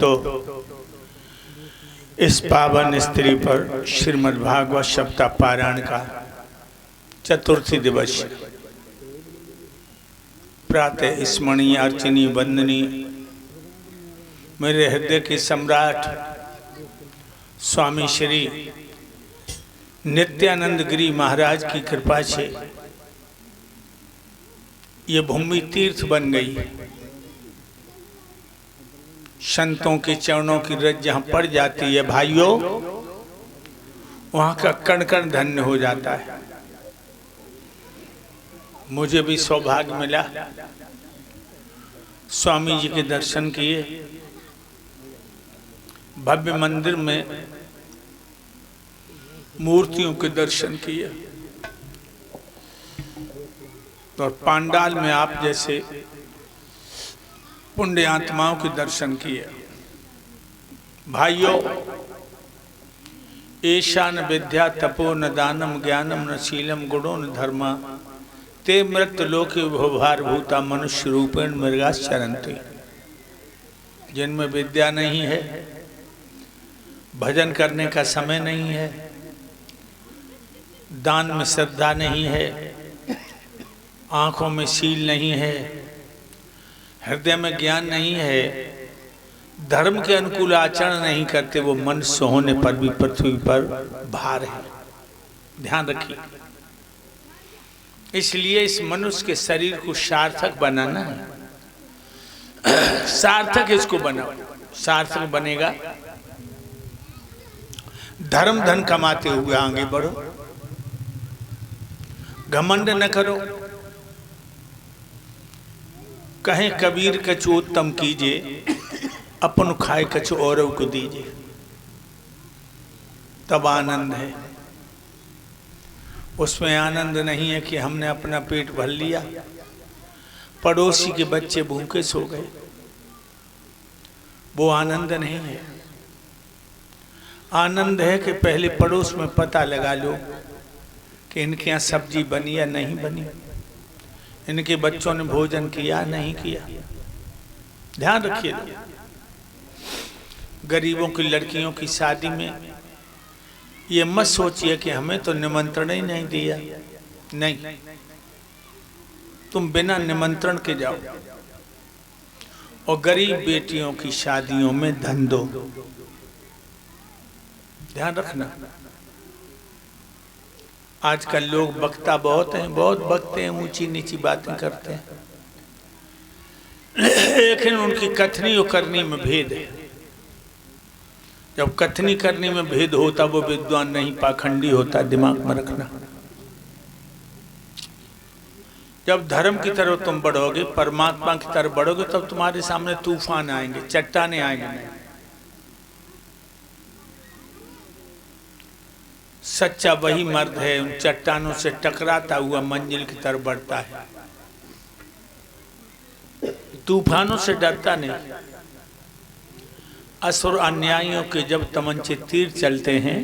तो इस पावन स्त्री पर श्रीमद्भागवत सप्ताह पारायण का चतुर्थी दिवस प्रातः स्मरणीय अर्चनीय वंदनीय मेरे हृदय के सम्राट स्वामी श्री नित्यानंद गिरी महाराज की कृपा से ये भूमि तीर्थ बन गई। संतों के चरणों की रज जहाँ पड़ जाती है भाइयों, वहाँ का कण कण धन्य हो जाता है। मुझे भी सौभाग्य मिला, स्वामी जी के दर्शन किए, भव्य मंदिर में मूर्तियों के दर्शन किए और पांडाल में आप जैसे पुण्य आत्माओं के दर्शन किए। भाइयों, ऐशा न विद्या तपो न दानम ज्ञानम न शीलम गुणो न धर्मा ते मृत लोके भोभार भूता मनुष्य रूपेण मृगाश्चरन्ति। जिनमें विद्या नहीं है, भजन करने का समय नहीं है, दान में श्रद्धा नहीं है, आंखों में शील नहीं है, हृदय में ज्ञान नहीं है, धर्म के अनुकूल आचरण नहीं करते, वो मनुष्य होने पर भी पृथ्वी पर भार है। ध्यान रखिए। इसलिए इस मनुष्य के शरीर को सार्थक बनाना है। सार्थक इसको बनाओ। सार्थक बनेगा, धर्म धन कमाते हुए आगे बढ़ो, घमंड न करो। कहें कबीर कछु उत्तम कीजिए, अपन खाए कछु औरों को दीजिए, तब आनंद है। उसमें आनंद नहीं है कि हमने अपना पेट भर लिया, पड़ोसी के बच्चे भूखे सो गए, वो आनंद नहीं है। आनंद है कि पहले पड़ोस में पता लगा लो कि इनके यहाँ सब्जी बनी या नहीं बनी, इनके बच्चों ने भोजन किया नहीं किया। ध्यान रखिए, गरीबों की लड़कियों की शादी में ये मत सोचिए कि हमें तो निमंत्रण ही नहीं दिया। नहीं, तुम बिना निमंत्रण के जाओ और गरीब बेटियों की शादियों में धन दो। ध्यान रखना। आजकल लोग वक्ता बहुत हैं, बहुत बकते हैं, ऊंची नीची बातें करते हैं, लेकिन उनकी कथनी और करनी में भेद है। जब कथनी करनी में भेद होता वो विद्वान नहीं, पाखंडी होता। दिमाग में रखना। जब धर्म की तरफ तुम बढ़ोगे, परमात्मा की तरफ बढ़ोगे, तब तुम्हारे सामने तूफान आएंगे, चट्टाने आएंगे नहीं। सच्चा वही मर्द है, उन चट्टानों से टकराता हुआ मंजिल की तरफ बढ़ता है, तूफानों से डरता नहीं। असुर अन्यायियों के जब तमंचे तीर चलते हैं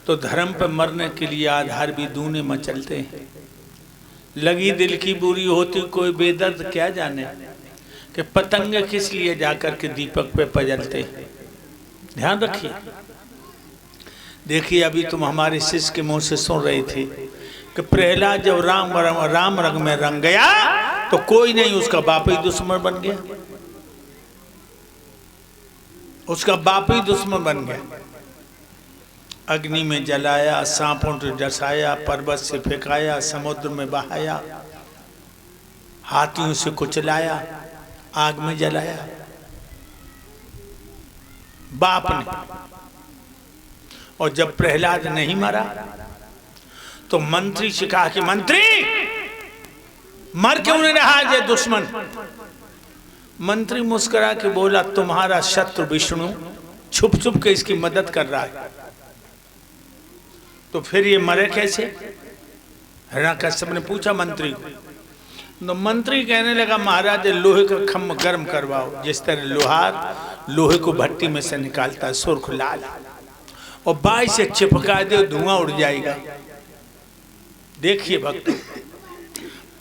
तो धर्म पर मरने के लिए आधार भी दूने मचलते हैं। लगी दिल की बुरी होती कोई बेदर्द क्या जाने कि पतंगे किस लिए जाकर के दीपक पे पजलते हैं। ध्यान रखिए। देखिए, अभी तुम हमारे शिष्य के मुंह से सुन रहे थे कि प्रहलाद जब राम रंग में रंग गया तो कोई नहीं, उसका बाप ही दुश्मन बन गया, उसका बाप ही दुश्मन बन गया। अग्नि में जलाया, सांपों से डसाया, पर्वत से फेंकाया, समुद्र में बहाया, हाथियों से कुचलाया, आग में जलाया, बाप ने। और जब प्रहलाद नहीं मरा तो मंत्री से कहा कि मंत्री मर क्यों नहीं रहा है दुश्मन। मंत्री मुस्कुरा के बोला, तुम्हारा शत्रु विष्णु छुप छुप के इसकी मदद कर रहा है, तो फिर ये मरे कैसे। हिरण्यकश्यप ने पूछा मंत्री को, तो मंत्री कहने लगा, महाराज लोहे का खम्भ गर्म करवाओ, जिस तरह लोहार लोहे को भट्टी में से निकालता है सुर्ख लाल, और बाई से चिपका दे, धुआं उड़ जाएगा। देखिए भक्त,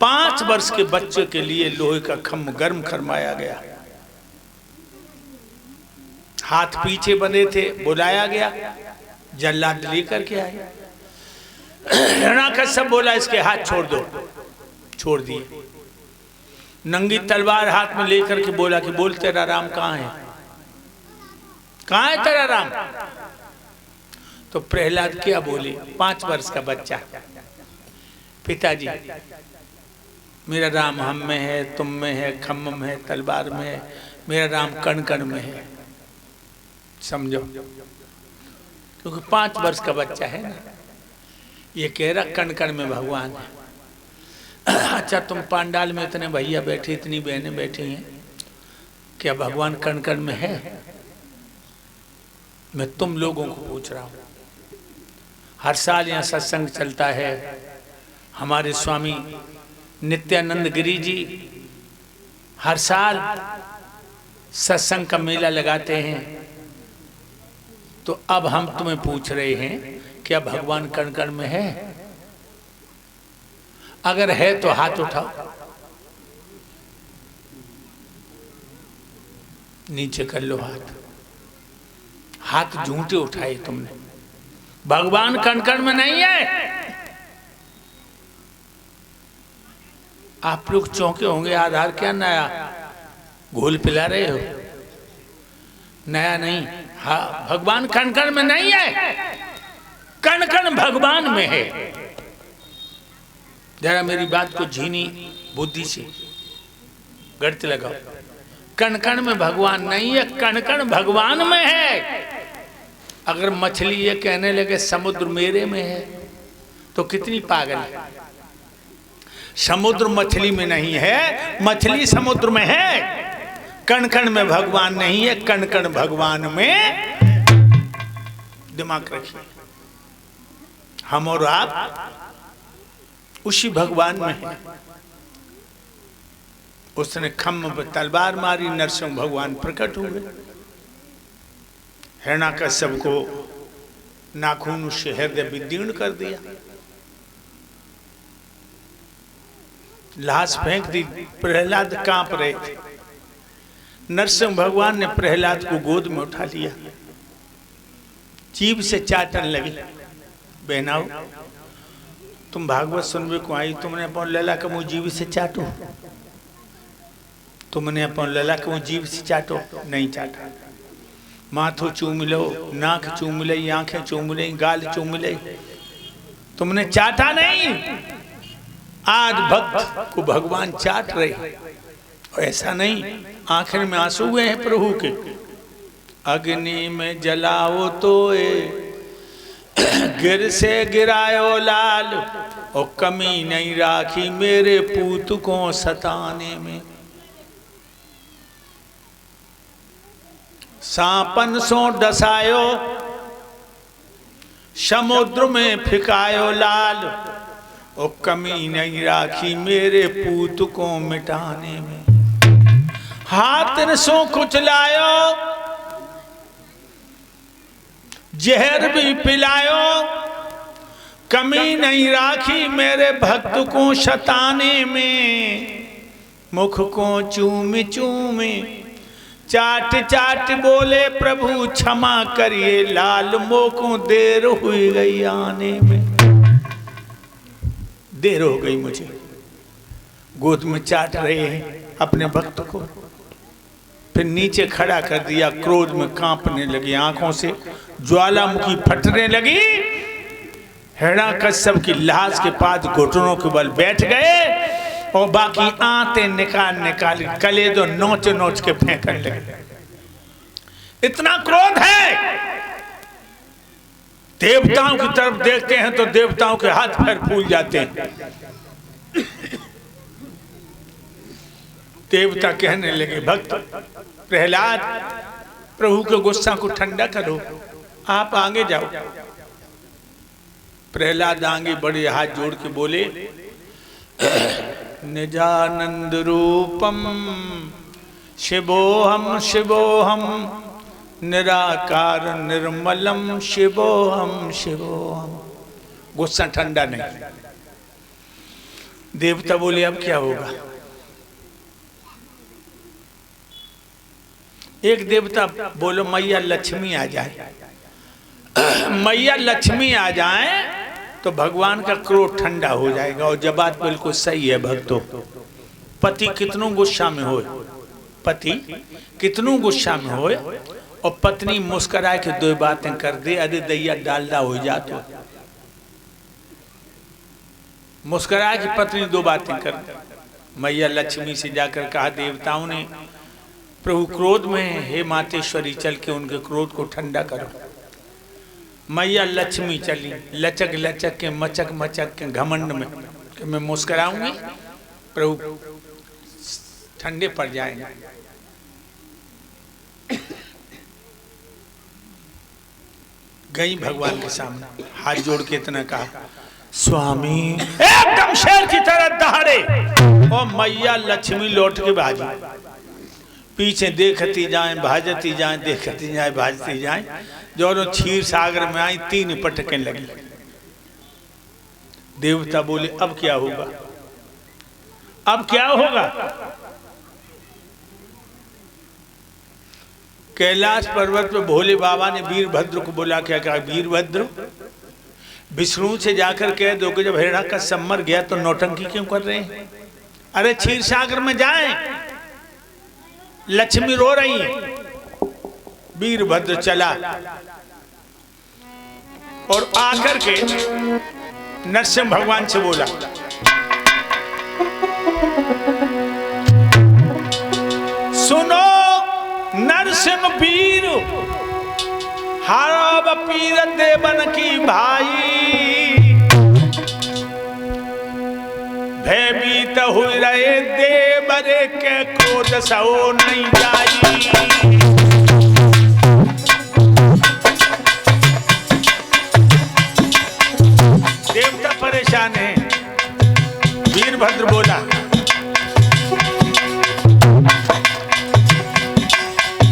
5 वर्ष के बच्चे के लिए लोहे का खम्भ गर्म करवाया गया। हाथ पीछे बंधे थे, बुलाया गया, जल्लाद लेकर के आए। हिरण्याकश्यप बोला इसके हाथ छोड़ दो, छोड़ दिए। नंगी तलवार हाथ में लेकर के बोला कि बोल तेरा राम कहाँ है, कहाँ है तेरा राम। तो प्रहलाद क्या बोले, 5 वर्ष का बच्चा, पिताजी मेरा राम हम में है, तुम में है, खम्भ में है, तलवार में है, मेरा राम कण कण में है। समझो, क्योंकि 5 वर्ष का बच्चा है ना, ये कह रहा कण कण में भगवान है। अच्छा तुम पांडाल में इतने भैया बैठे, इतनी बहनें बैठी हैं, क्या भगवान कण कण में है? मैं तुम लोगों को पूछ रहा हूं। हर साल यहाँ सत्संग चलता है, हमारे स्वामी नित्यानंद गिरी जी हर साल सत्संग का मेला लगाते हैं। तो अब हम तुम्हें पूछ रहे हैं, क्या भगवान कण कण में है? अगर है तो हाथ उठाओ, नीचे कर लो हाथ। हाथ झूठे उठाए तुमने, भगवान कण कण में नहीं है। आप लोग चौंके होंगे, आधार क्या नया घोल पिला रहे हो? नया नहीं, हाँ भगवान कण कण में नहीं है, कण कण भगवान में है। जरा मेरी बात को झीनी बुद्धि से गढ़ते लगाओ। कण कण में भगवान नहीं है, कण कण भगवान में है। अगर मछली ये कहने लगे समुद्र मेरे में है तो कितनी पागल है। समुद्र मछली में नहीं है, मछली समुद्र में है। कण कण में भगवान नहीं है, कण कण भगवान में। दिमाग रखिए, हम और आप उसी भगवान में है। उसने खम्भ पर तलवार मारी, नरसिंह भगवान प्रकट हुए। हिरण्याकश्यप को नाखून से हृदय विदीर्ण कर दिया, लाश फेंक दी। प्रहलाद कांप रहे थे। नरसिंह भगवान ने प्रहलाद को गोद में उठा लिया, जीभ से चाटन लगे। बहनाओ, तुम भागवत सुनने को आई, तुमने अपन लला का मुंह जीभ से चाटो, तुमने अपन लला का मुंह जीभ से चाटो, नहीं चाटा। माथो चूम लो, नाक चूम ले, आंखें चूम ले, गाल चूम ले, तुमने चाटा नहीं। आज भक्त को भगवान चाट रहे, ऐसा नहीं। आखिर में आंसू हुए हैं प्रभु के। अग्नि में जलाओ तो गिर से गिरायो लाल, और कमी नहीं राखी मेरे पूत को सताने में। सांपन सो डसायो समुद्र में फिकायो लाल, और कमी नहीं राखी मेरे पूत को मिटाने में। हाथ सो कुचलायो जहर भी पिलायो, कमी नहीं राखी मेरे भक्त को सताने में। मुख को चूम चूम चाट चाट बोले प्रभु क्षमा करिए लाल, मोको देर हुई गई आने में। देर हो गई मुझे। गोद में चाट रहे हैं अपने भक्त को, फिर नीचे खड़ा कर दिया। क्रोध में कांपने लगी, आंखों से ज्वालामुखी फटने लगी। हिरण्याकश्यप की लाश के पास घुटनों के बल बैठ गए और बाकी आंतें निकाल कलेजों नोच नोच के फेंकने लगे। इतना क्रोध है। देवताओं की तरफ देखते हैं तो देवताओं के हाथ पैर फूल जाते हैं। देवता कहने लगे, भक्त प्रहलाद, प्रभु के गुस्सा को ठंडा करो, आप आगे जाओ। प्रहलाद आगे बड़े हाथ जोड़ के बोले, निजानंद रूपम शिवोहम शिवोहम, निराकार निर्मलम शिवोहम शिवोहम। गुस्सा ठंडा नहीं। देवता बोले अब क्या होगा? एक देवता बोलो मैया लक्ष्मी आ जाए, मैया लक्ष्मी आ जाए तो भगवान का क्रोध ठंडा हो जाएगा। और जब बात बिल्कुल सही है भक्तों, पति कितनों गुस्सा में होए, पति कितनों गुस्सा में होए और पत्नी मुस्कुरा के दो बातें कर दे, अरे दैया डालडा हो जा, तो मुस्कुरा की पत्नी दो बातें कर दे। मैया लक्ष्मी से जाकर कहा देवताओं ने, प्रभु क्रोध में है, हे मातेश्वरी चल के उनके क्रोध को ठंडा करो। मैया लक्ष्मी चली, लचक लचक के मचक मचक के घमंड में कि मैं मुस्कुराऊंगी प्रभु ठंडे पड़ जाएंगे। गई भगवान के सामने, हाथ जोड़ के इतना कहा, स्वामी, एकदम शेर की तरह दहाड़े और मैया लक्ष्मी लौट के भाजी, पीछे देखती जाए भाजती जाए, देखती जाए भाजती जाए, जो क्षीर सागर में आई 3 पटकें लगी। देवता बोले अब क्या होगा, अब क्या होगा। कैलाश पर्वत पे भोले बाबा ने वीरभद्र को बोला, क्या कहा, वीरभद्र विष्णु से जाकर कह दो कि जब हिरण्याकश्यप मर गया तो नौटंकी क्यों कर रहे हैं, अरे क्षीर सागर में जाएं, लक्ष्मी रो रही है। वीरभद्र चला और आकर के नरसिंह भगवान से बोला, सुनो नरसिंह वीर, हरब पीर देवन की भाई, भयभीत हुई रहे देवरे के क्रोध सो नहीं जाई। देवता परेशान है। वीरभद्र बोला,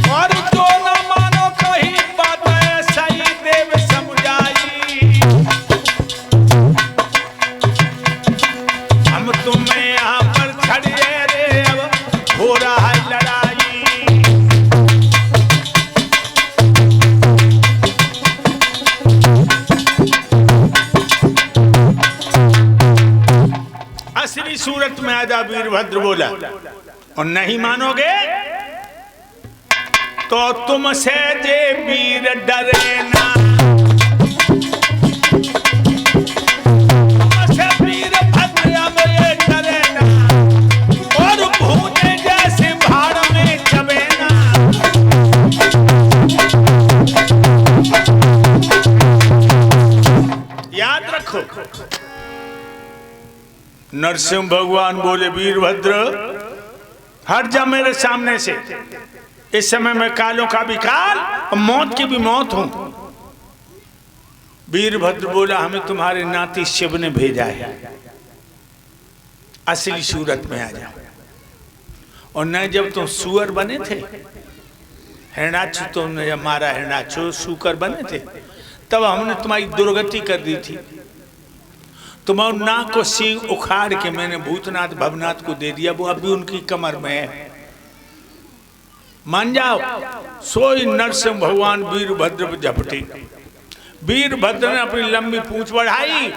और जो न मानो कही बात सही देव समझाई, हम तुम्हें यहाँ पर खड़े रे, अब हो रहा है लड़ाई। असली सूरत में आजा, वीरभद्र बोला, और नहीं मानोगे तो तुमसे जे वीर डरे ना, तुमसे वीरभद्र में डरे ना, और भूने जैसे भाड़ में चबे ना। याद रखो। नरसिंह भगवान बोले, वीरभद्र हट जा मेरे सामने से, इस समय मैं कालों का भी काल और मौत की भी मौत हूं। वीरभद्र बोला, हमें तुम्हारे नाती शिव ने भेजा है, असली सूरत में आ जाओ। और न जब तुम सुअर बने थे, हिरणाक्ष तुमने मारा, हिरणाक्ष सूकर बने थे, तब हमने तुम्हारी दुर्गति कर दी थी। तुम्हारे नाक को सींग उखाड़ के मैंने भूतनाथ भवनाथ को दे दिया, वो अभी उनकी कमर में है, मान जाओ। सोई नरसिंह भगवान वीरभद्र झपटे। वीरभद्र ने अपनी लंबी पूंछ बढ़ाई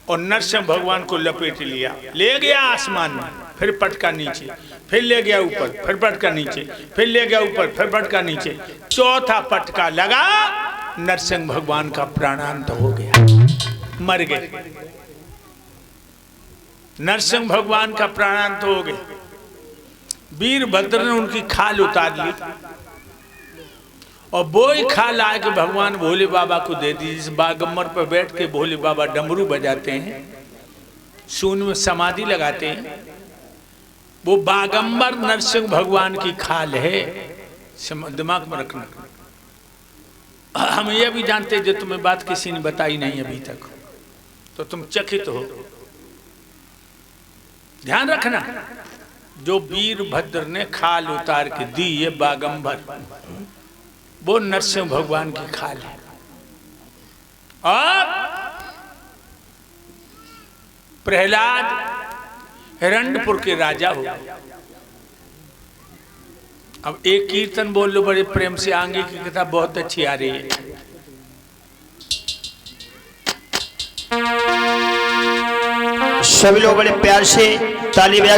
और नरसिंह भगवान को लपेट लिया, ले गया आसमान में, फिर पटका नीचे, फिर ले गया ऊपर, फिर पटका नीचे, फिर ले गया ऊपर, फिर पटका नीचे। चौथा पटका लगा, नरसिंह भगवान का प्राणांत हो गया, मर गए। नरसिंह भगवान का प्राणांत हो गया। वीरभद्र ने उनकी खाल उतार ली और वो ही खाल आके भगवान भोले बाबा को दे दी। जिस बागम्बर पर बैठ के भोले बाबा डमरू बजाते हैं, शून्य में समाधि लगाते हैं, वो बागम्बर नरसिंह भगवान की खाल है। दिमाग में रखना। हम ये भी जानते हैं, जो तुम्हें बात किसी ने बताई नहीं अभी तक, तो तुम चकित हो। ध्यान रखना, जो वीरभद्र ने खाल उतार के दी ये बागंबर, वो नरसिंह भगवान की खाल है। और प्रहलाद हिरण्यपुर के राजा हो, अब एक कीर्तन बोल लो बड़े प्रेम से, आगे की कथा बहुत अच्छी आ रही है। सभी लोग बड़े प्यार से ताली बजा